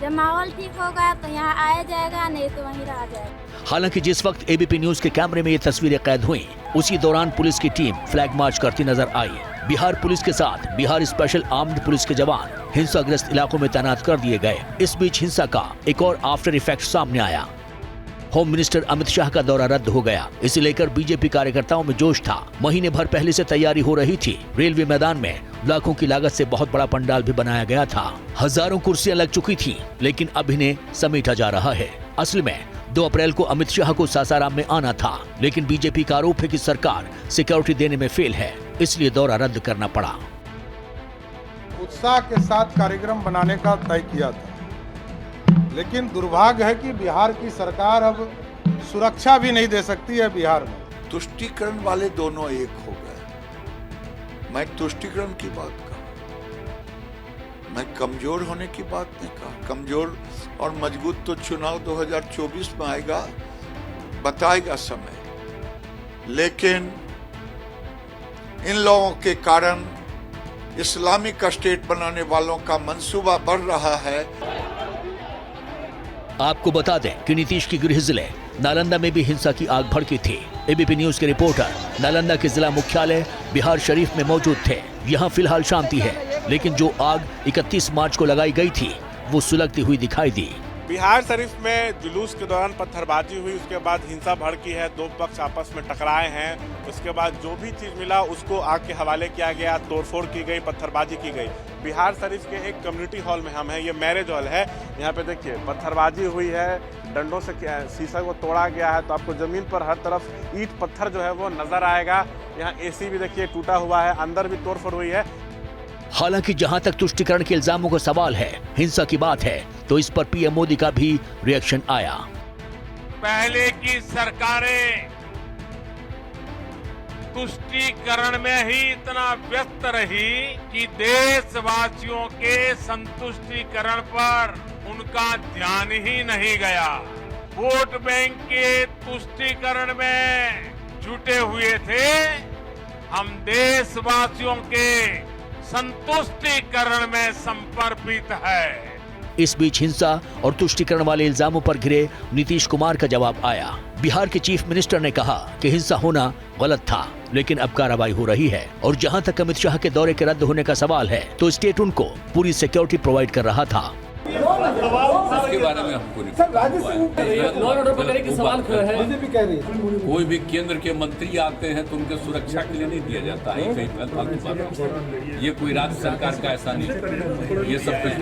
जब माहौल ठीक होगा तो यहाँ आया जाएगा, नहीं तो वहीं रह जाएगा। हालांकि जिस वक्त एबीपी न्यूज के कैमरे में ये तस्वीरें कैद हुई, उसी दौरान पुलिस की टीम फ्लैग मार्च करती नजर आई। बिहार पुलिस के साथ बिहार स्पेशल आर्म्ड पुलिस के जवान हिंसाग्रस्त इलाकों में तैनात कर दिए गए। इस बीच हिंसा का एक और आफ्टर इफेक्ट सामने आया। होम मिनिस्टर अमित शाह का दौरा रद्द हो गया। इसे लेकर बीजेपी कार्यकर्ताओं में जोश था। महीने भर पहले से तैयारी हो रही थी। रेलवे मैदान में लाखों की लागत से बहुत बड़ा पंडाल भी बनाया गया था। हजारों कुर्सियां लग चुकी थी, लेकिन अब इन्हें समेटा जा रहा है। असल में 2 अप्रैल को अमित शाह को सासाराम में आना था, लेकिन बीजेपी का आरोप है कि सरकार सिक्योरिटी देने में फेल है, इसलिए दौरा रद्द करना पड़ा। उत्साह के साथ कार्यक्रम बनाने का तय किया था, लेकिन दुर्भाग्य है कि बिहार की सरकार अब सुरक्षा भी नहीं दे सकती है बिहार में। तुष्टीकरण वाले दोनों एक हो गए। मैं तुष्टीकरण की बात कहा, मैं कमजोर होने की बात नहीं कहा। कमजोर और मजबूत तो चुनाव 2024 में आएगा, बताएगा समय। लेकिन इन लोगों के कारण इस्लामिक स्टेट बनाने वालों का मंसूबा बढ़ रहा है। आपको बता दें कि नीतीश की गृह जिले नालंदा में भी हिंसा की आग भड़की थी। एबीपी न्यूज के रिपोर्टर नालंदा के जिला मुख्यालय बिहार शरीफ में मौजूद थे। यहाँ फिलहाल शांति है, लेकिन जो आग 31 मार्च को लगाई गई थी वो सुलगती हुई दिखाई दी। बिहार शरीफ में जुलूस के दौरान पत्थरबाजी हुई, उसके बाद हिंसा भड़की है, दो पक्ष आपस में टकराए हैं। उसके बाद जो भी चीज मिला उसको आग के हवाले किया गया, तोड़फोड़ की गई, पत्थरबाजी की गई। बिहार शरीफ के एक कम्युनिटी हॉल में हम हैं, ये मैरिज हॉल है। यहाँ पे देखिए पत्थरबाजी हुई है, डंडों से शीशा को तोड़ा गया है, तो आपको जमीन पर हर तरफ ईंट पत्थर जो है वो नजर आएगा। यहाँ एसी भी देखिए टूटा हुआ है, अंदर भी तोड़फोड़ हुई है। हालांकि जहां तक तुष्टिकरण के इल्जामों का सवाल है, हिंसा की बात है, तो इस पर पीएम मोदी का भी रिएक्शन आया। पहले की सरकारें तुष्टिकरण में ही इतना व्यस्त रही कि देशवासियों के संतुष्टिकरण पर उनका ध्यान ही नहीं गया। वोट बैंक के तुष्टिकरण में जुटे हुए थे। हम देशवासियों के संतुष्टिकरण में समर्पित है। इस बीच हिंसा और तुष्टिकरण वाले इल्जामों पर घिरे नीतीश कुमार का जवाब आया। बिहार के चीफ मिनिस्टर ने कहा कि हिंसा होना गलत था, लेकिन अब कार्रवाई हो रही है। और जहां तक अमित शाह के दौरे के रद्द होने का सवाल है, तो स्टेट उनको पूरी सिक्योरिटी प्रोवाइड कर रहा था। इसके बारे में हमको नहीं सवाल है। कोई भी केंद्र के मंत्री आते हैं तो उनके सुरक्षा के लिए नहीं दिया जाता है। ये कोई राज्य सरकार का ऐसा नहीं। ये सब कुछ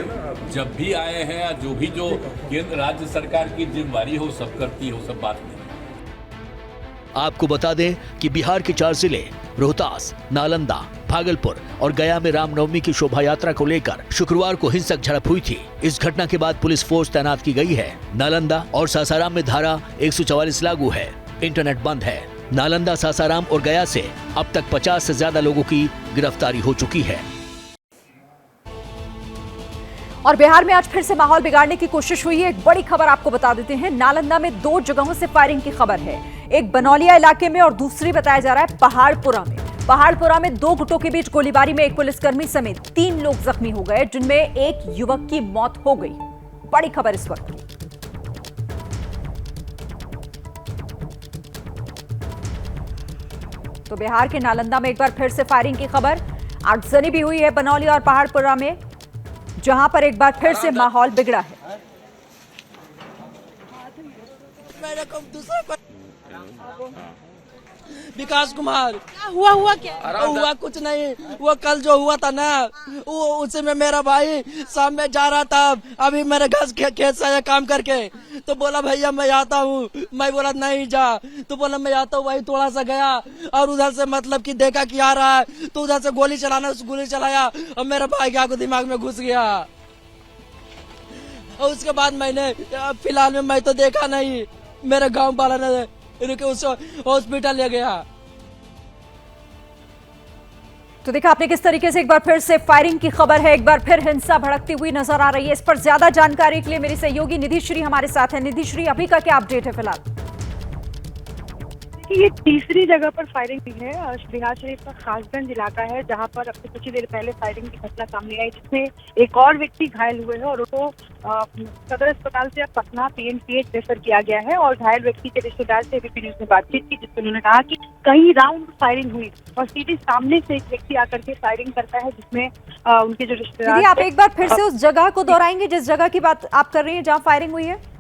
जब भी आए हैं या जो केंद्र राज्य सरकार की जिम्मेवारी हो सब करती है, वो सब बात नहीं। आपको बता दें कि बिहार के 4 जिले रोहतास, नालंदा, भागलपुर और गया में रामनवमी की शोभा यात्रा को लेकर शुक्रवार को हिंसक झड़प हुई थी। इस घटना के बाद पुलिस फोर्स तैनात की गई है। नालंदा और सासाराम में धारा 144 लागू है। इंटरनेट बंद है। नालंदा, सासाराम और गया से अब तक 50 से ज्यादा लोगों की गिरफ्तारी हो चुकी है। और बिहार में आज फिर से माहौल बिगाड़ने की कोशिश हुई है। एक बड़ी खबर आपको बता देते हैं। नालंदा में 2 जगहों से फायरिंग की खबर है। एक बनौलिया इलाके में और दूसरी बताया जा रहा है पहाड़पुरा में। पहाड़पुरा में 2 गुटों के बीच गोलीबारी में एक पुलिसकर्मी समेत 3 लोग जख्मी हो गए, जिनमें एक युवक की मौत हो गई। बड़ी खबर इस वक्त की। तो बिहार के नालंदा में एक बार फिर से फायरिंग की खबर। आगजनी भी हुई है बनौलिया और पहाड़पुरा में, जहां पर एक बार फिर से माहौल बिगड़ा है। विकास कुमार क्या हुआ कुछ नहीं। वो कल जो हुआ था ना, वो उसी में मेरा भाई शाम में जा रहा था, अभी मेरे घर खेत से आया काम करके, तो बोला भैया मैं आता हूँ। मैं बोला नहीं जा, तो बोला मैं आता हूँ। वही थोड़ा सा गया और उधर से मतलब कि देखा कि आ रहा है, तो उधर से गोली चलाया और मेरे भाई के आगे दिमाग में घुस गया। और उसके बाद मैंने फिलहाल में मैं तो देखा नहीं, मेरे गांव वाला ने रुके उसको हॉस्पिटल ले गया। तो देखा आपने किस तरीके से एक बार फिर से फायरिंग की खबर है। एक बार फिर हिंसा भड़कती हुई नजर आ रही है। इस पर ज्यादा जानकारी के लिए मेरी सहयोगी निधि श्री हमारे साथ है। निधि श्री, अभी का क्या अपडेट है फिलहाल? ये तीसरी जगह पर फायरिंग हुई है। बिहार शरीफ का खासगंज इलाका है, जहां पर अब से कुछ ही देर पहले फायरिंग की घटना सामने आई, जिसमें एक और व्यक्ति घायल हुए हैं और उनको सदर अस्पताल से पटना पीएमसीएच रेफर किया गया है। और घायल व्यक्ति के रिश्तेदार से एबीपी न्यूज ने बातचीत की, जिसमें उन्होंने कहा कि कई राउंड फायरिंग हुई और सीधे सामने से एक व्यक्ति आकर के फायरिंग करता है, जिसमें उनके जो रिश्तेदार। आप एक बार फिर से उस जगह को दोहराएंगे जिस जगह की बात आप कर रही हैं, जहाँ फायरिंग हुई है?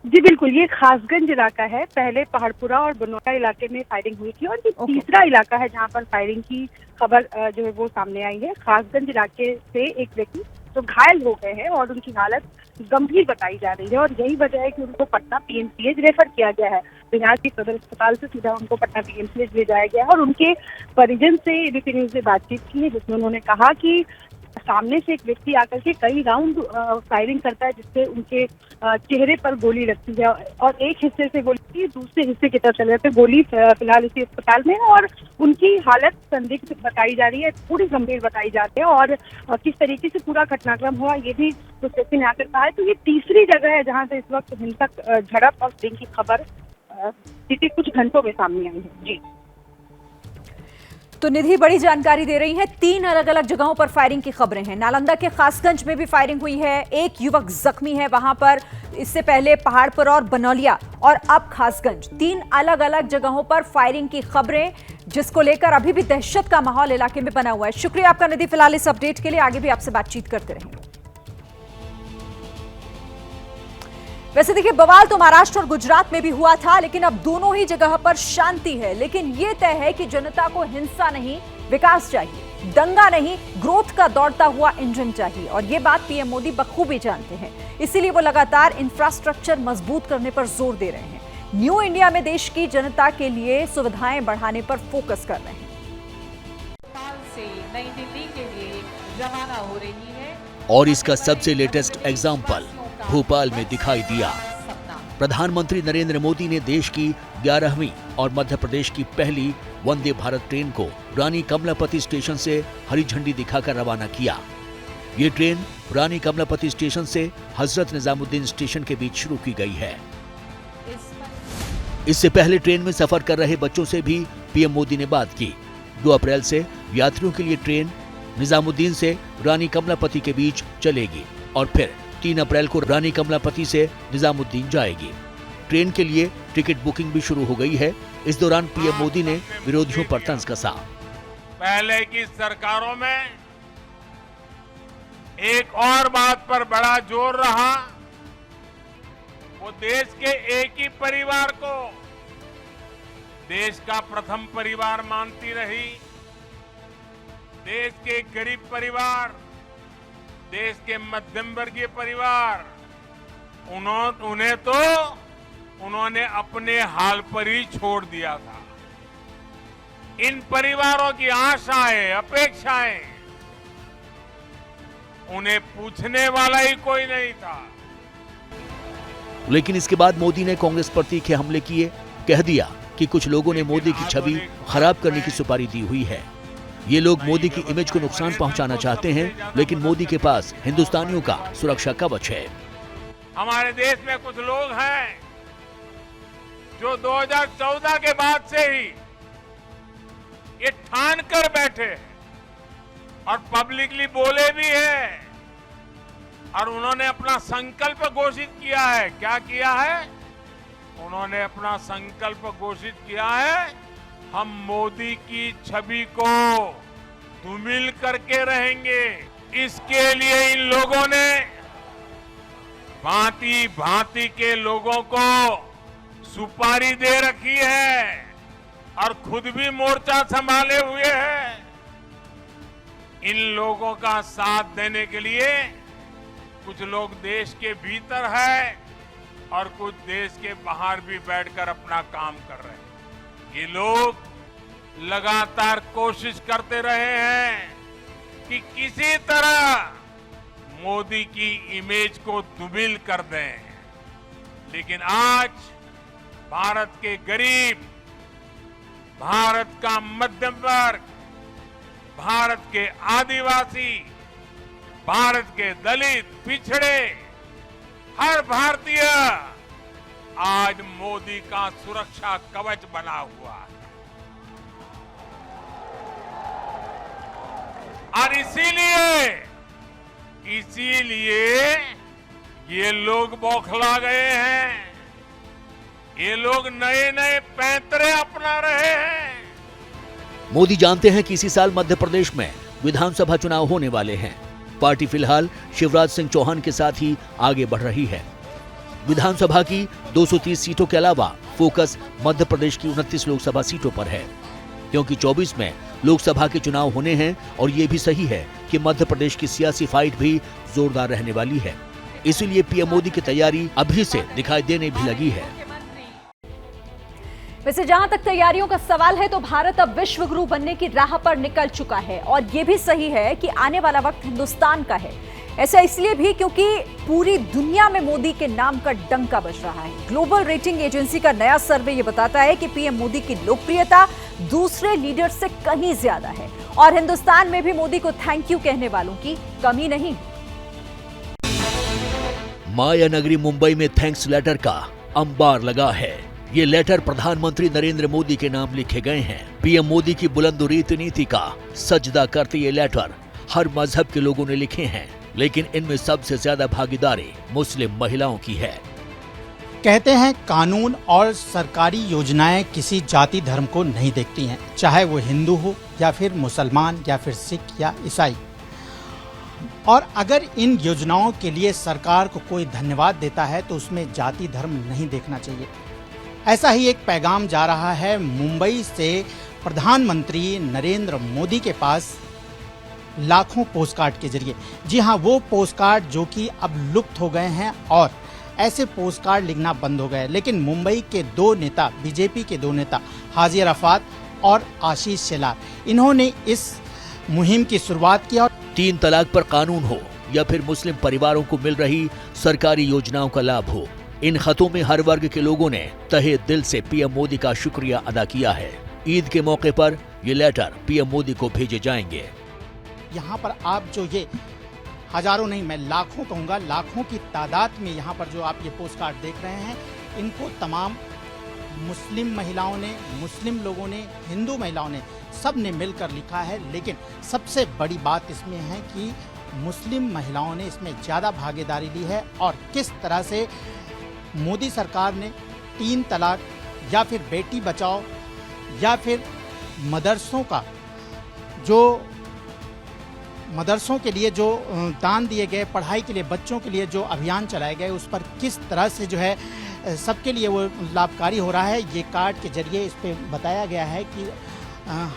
जी बिल्कुल, ये खासगंज इलाका है। पहले पहाड़पुरा और बनौलिया इलाके में फायरिंग हुई थी और ये तीसरा इलाका है जहां पर फायरिंग की खबर जो है वो सामने आई है। खासगंज इलाके से एक व्यक्ति जो घायल हो गए हैं और उनकी हालत गंभीर बताई जा रही है और यही वजह है कि उनको पटना पीएमसीएच रेफर किया गया है। बिहार के सदर अस्पताल से सीधा उनको पटना पीएमसीएच ले जाया गया है और उनके परिजन से एबीपी न्यूज ने बातचीत की है, जिसमें उन्होंने कहा कि सामने से एक व्यक्ति आकर के कई राउंड फायरिंग करता है, जिससे उनके चेहरे पर गोली लगती है और एक हिस्से से गोली दूसरे हिस्से की तरफ चले जाते हैं। गोली फिलहाल इसी अस्पताल में है और उनकी हालत संदिग्ध बताई जा रही है, थोड़ी गंभीर बताई जाती है। और किस तरीके से पूरा घटनाक्रम हुआ ये भी कुछ व्यक्ति ने आकर कहा है। तो ये तीसरी जगह है जहाँ से इस वक्त हिंसक झड़प और दिन की खबर बीते कुछ घंटों में सामने आई है। जी तो निधि बड़ी जानकारी दे रही है। 3 अलग अलग जगहों पर फायरिंग की खबरें हैं। नालंदा के खासगंज में भी फायरिंग हुई है, एक युवक जख्मी है वहां पर। इससे पहले पहाड़पुरा और बनौलिया और अब खासगंज, 3 अलग अलग जगहों पर फायरिंग की खबरें, जिसको लेकर अभी भी दहशत का माहौल इलाके में बना हुआ है। शुक्रिया आपका निधि, फिलहाल इस अपडेट के लिए। आगे भी आपसे बातचीत करते रहेंगे। वैसे देखिए, बवाल तो महाराष्ट्र और गुजरात में भी हुआ था, लेकिन अब दोनों ही जगह पर शांति है। लेकिन यह तय है कि जनता को हिंसा नहीं, विकास चाहिए, दंगा नहीं, ग्रोथ का दौड़ता हुआ इंजन चाहिए। और यह बात पीएम मोदी बखूबी जानते हैं, इसीलिए वो लगातार इंफ्रास्ट्रक्चर मजबूत करने पर जोर दे रहे हैं। न्यू इंडिया में देश की जनता के लिए सुविधाएं बढ़ाने पर फोकस कर रहे हैं। से नई दिल्ली के लिए रवाना हो रही है और इसका सबसे लेटेस्ट एग्जाम्पल भोपाल में दिखाई दिया। प्रधानमंत्री नरेंद्र मोदी ने देश की 11वीं और मध्य प्रदेश की पहली वंदे भारत ट्रेन को रानी कमलापति स्टेशन से हरी झंडी दिखाकर रवाना किया। ये ट्रेन रानी कमलापति स्टेशन से हजरत निजामुद्दीन स्टेशन के बीच शुरू की गई है। इससे पहले ट्रेन में सफर कर रहे बच्चों से भी पीएम मोदी ने बात की। 2 अप्रैल से यात्रियों के लिए ट्रेन निजामुद्दीन से रानी कमलापति के बीच चलेगी और फिर 3 अप्रैल को रानी कमलापति से निजामुद्दीन जाएगी। ट्रेन के लिए टिकट बुकिंग भी शुरू हो गई है। इस दौरान पीएम मोदी ने विरोधियों पर तंज कसा। पहले की सरकारों में एक और बात पर बड़ा जोर रहा, वो देश के एक ही परिवार को देश का प्रथम परिवार मानती रही। देश के गरीब परिवार, देश के मध्यम वर्गीय परिवार, उन्होंने अपने हाल पर ही छोड़ दिया था। इन परिवारों की आशाएं, अपेक्षाएं, उन्हें पूछने वाला ही कोई नहीं था। लेकिन इसके बाद मोदी ने कांग्रेस पर तीखे हमले किए, कह दिया कि कुछ लोगों ने मोदी की छवि खराब करने की सुपारी दी हुई है। ये लोग मोदी की इमेज को नुकसान पहुंचाना चाहते हैं, लेकिन मोदी के पास हिंदुस्तानियों का सुरक्षा कवच है। हमारे देश में कुछ लोग हैं जो 2014 के बाद से ही ये ठान कर बैठे हैं और पब्लिकली बोले भी हैं, और उन्होंने अपना संकल्प घोषित किया है। क्या किया है? उन्होंने अपना संकल्प घोषित किया है, हम मोदी की छवि को धूमिल करके रहेंगे। इसके लिए इन लोगों ने भांति भांति के लोगों को सुपारी दे रखी है और खुद भी मोर्चा संभाले हुए हैं। इन लोगों का साथ देने के लिए कुछ लोग देश के भीतर है और कुछ देश के बाहर भी बैठकर अपना काम कर रहे हैं। ये लोग लगातार कोशिश करते रहे हैं कि किसी तरह मोदी की इमेज को दुबिल कर दें, लेकिन आज भारत के गरीब, भारत का मध्यम वर्ग, भारत के आदिवासी, भारत के दलित, पिछड़े, हर भारतीय आज मोदी का सुरक्षा कवच बना हुआ है। और इसीलिए ये लोग बौखला गए हैं। ये लोग नए नए पैंतरे अपना रहे हैं। मोदी जानते हैं कि इसी साल मध्य प्रदेश में विधानसभा चुनाव होने वाले हैं। पार्टी फिलहाल शिवराज सिंह चौहान के साथ ही आगे बढ़ रही है। विधानसभा की 230 सीटों के अलावा फोकस मध्य प्रदेश की 29 लोकसभा सीटों पर है, क्योंकि 24 में लोकसभा के चुनाव होने हैं और ये भी सही है कि मध्य प्रदेश की सियासी फाइट भी जोरदार रहने वाली है। इसीलिए पीएम मोदी की तैयारी अभी से दिखाई देने भी लगी है। वैसे जहां तक तैयारियों का सवाल है, तो भारत अब विश्व गुरु बनने की राह पर निकल चुका है और ये भी सही है कि आने वाला वक्त हिंदुस्तान का है। ऐसा इसलिए भी क्योंकि पूरी दुनिया में मोदी के नाम का डंका बज रहा है। ग्लोबल रेटिंग एजेंसी का नया सर्वे ये बताता है कि पीएम मोदी की लोकप्रियता दूसरे लीडर से कहीं ज्यादा है और हिंदुस्तान में भी मोदी को थैंक यू कहने वालों की कमी नहीं। माया नगरी मुंबई में थैंक्स लेटर का अंबार लगा है। ये लेटर प्रधानमंत्री नरेंद्र मोदी के नाम लिखे गए हैं। पीएम मोदी की बुलंद रीति नीति का सजदा करते ये लेटर हर मजहब के लोगों ने लिखे हैं, लेकिन इनमें सबसे ज्यादा भागीदारी मुस्लिम महिलाओं की है। कहते हैं कानून और सरकारी योजनाएं किसी जाति धर्म को नहीं देखती हैं, चाहे वो हिंदू हो या फिर मुसलमान या फिर सिख या ईसाई। और अगर इन योजनाओं के लिए सरकार को कोई धन्यवाद देता है तो उसमें जाति धर्म नहीं देखना चाहिए। ऐसा ही एक पैगाम जा रहा है मुंबई से प्रधानमंत्री नरेंद्र मोदी के पास लाखों पोस्टकार्ड के जरिए। जी हाँ, वो पोस्टकार्ड जो कि अब लुप्त हो गए हैं और ऐसे पोस्टकार्ड लिखना बंद हो गए। लेकिन मुंबई के दो नेता, बीजेपी के दो नेता हाजी अराफात और आशीष शेलार, इन्होंने इस मुहिम की शुरुआत की। और 3 तलाक पर कानून हो या फिर मुस्लिम परिवारों को मिल रही सरकारी योजनाओं का लाभ हो, इन खतों में हर वर्ग के लोगों ने तहे दिल से पीएम मोदी का शुक्रिया अदा किया है। ईद के मौके पर ये लेटर पीएम मोदी को भेजे जाएंगे। यहाँ पर आप जो ये हजारों नहीं, मैं लाखों कहूँगा, लाखों की तादाद में यहाँ पर जो आप ये पोस्टकार्ड देख रहे हैं, इनको तमाम मुस्लिम महिलाओं ने, मुस्लिम लोगों ने, हिंदू महिलाओं ने, सब ने मिलकर लिखा है। लेकिन सबसे बड़ी बात इसमें है कि मुस्लिम महिलाओं ने इसमें ज़्यादा भागीदारी ली है और किस तरह से मोदी सरकार ने 3 तलाक या फिर बेटी बचाओ या फिर मदरसों के लिए जो दान दिए गए, पढ़ाई के लिए बच्चों के लिए जो अभियान चलाए गए, उस पर किस तरह से जो है सबके लिए वो लाभकारी हो रहा है। ये कार्ड के जरिए इस पे बताया गया है कि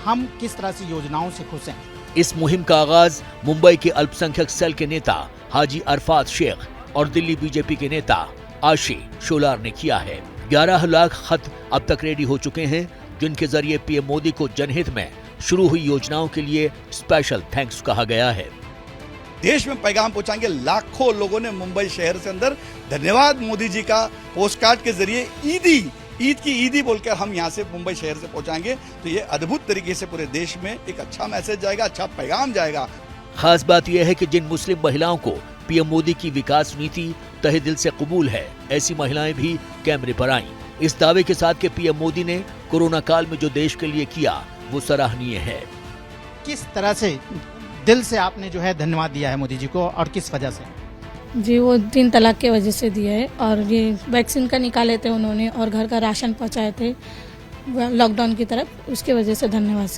हम किस तरह से योजनाओं से खुश हैं। इस मुहिम का आगाज मुंबई के अल्पसंख्यक सेल के नेता हाजी अरफात शेख और दिल्ली बीजेपी के नेता आशीष शेलार ने किया है। 11 लाख खत अब तक रेडी हो चुके हैं, जिनके जरिए पीएम मोदी को जनहित में शुरू हुई योजनाओं के लिए स्पेशल थैंक्स कहा गया है। देश में पैगाम पहुंचाएंगे। लाखों लोगों ने मुंबई शहर से अंदर धन्यवाद मोदी जी का पोस्टकार्ड के जरिए ईद की ईदी बोलकर हम यहाँ से मुंबई शहर से पहुंचाएंगे। तो ये अद्भुत तरीके से पूरे देश में एक अच्छा मैसेज जाएगा, अच्छा पैगाम जाएगा। खास बात यह है कि जिन मुस्लिम महिलाओं को पीएम मोदी की विकास नीति तहे दिल से कबूल है, ऐसी महिलाएं भी कैमरे पर आईं, इस दावे के साथ कि पीएम मोदी ने कोरोना काल में जो देश के लिए किया वो सराहनीय है। किस तरह से दिल से आपने जो है धन्यवाद दिया है मोदी जी को और किस वजह से? जी, वो 3 तलाक के वजह से दिया है और ये वैक्सीन का निकाले थे उन्होंने और घर का राशन पहुंचाए थे लॉकडाउन की तरफ, उसके वजह से धन्यवाद।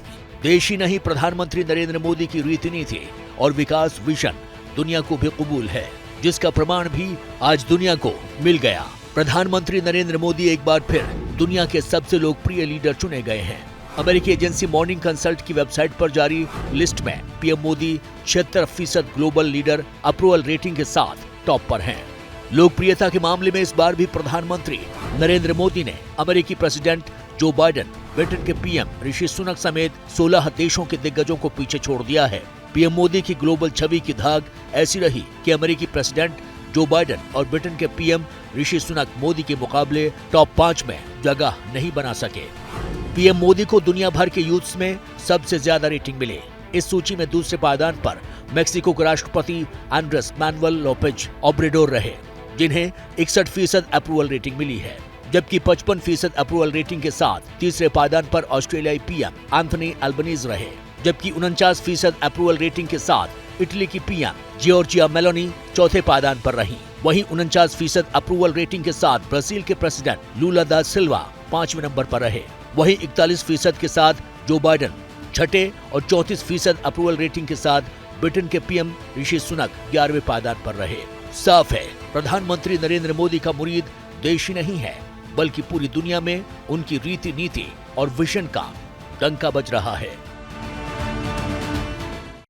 देश ही नहीं, प्रधानमंत्री नरेंद्र मोदी की रीति नीति और विकास विजन दुनिया को भी कबूल है, जिसका प्रमाण भी आज दुनिया को मिल गया। प्रधानमंत्री नरेंद्र मोदी एक बार फिर दुनिया के सबसे लोकप्रिय लीडर चुने गए हैं। अमेरिकी एजेंसी मॉर्निंग कंसल्ट की वेबसाइट पर जारी लिस्ट में PM Modi 76% global leader approval rating के साथ टॉप पर हैं। लोकप्रियता के मामले में इस बार भी प्रधानमंत्री नरेंद्र मोदी ने अमेरिकी प्रेसिडेंट जो बाइडेन, ब्रिटेन के पीएम ऋषि सुनक समेत 16 देशों के दिग्गजों को पीछे छोड़ दिया है। पीएम मोदी की ग्लोबल छवि की धाक ऐसी रही कि अमेरिकी प्रेसिडेंट जो बाइडेन और ब्रिटेन के पीएम ऋषि सुनक मोदी के मुकाबले टॉप 5 में जगह नहीं बना सके। पीएम मोदी को दुनिया भर के यूथ्स में सबसे ज्यादा रेटिंग मिली। इस सूची में दूसरे पायदान पर मेक्सिको के राष्ट्रपति एंड्रेस मैनुअल लोपेज ओब्रेडोर रहे, जिन्हें 61% अप्रूवल रेटिंग मिली है, जबकि 55% अप्रूवल रेटिंग के साथ तीसरे पायदान पर ऑस्ट्रेलियाई पीएम एंथनी अल्बनीज रहे, जबकि 49% अप्रूवल रेटिंग के साथ इटली की पीएम जियोर्जिया मेलोनी चौथे पायदान पर रही। वहीं 49% अप्रूवल रेटिंग के साथ ब्राजील के प्रेसिडेंट लूला दा सिल्वा 5वें नंबर पर रहे। वहीं 41% के साथ जो बाइडेन छठे और 34% अप्रूवल रेटिंग के साथ ब्रिटेन के पीएम ऋषि सुनक 11वें पायदान पर रहे। साफ है, प्रधानमंत्री नरेंद्र मोदी का मुरीद देश ही नहीं है, बल्कि पूरी दुनिया में उनकी रीति नीति और विजन का डंका बज रहा है।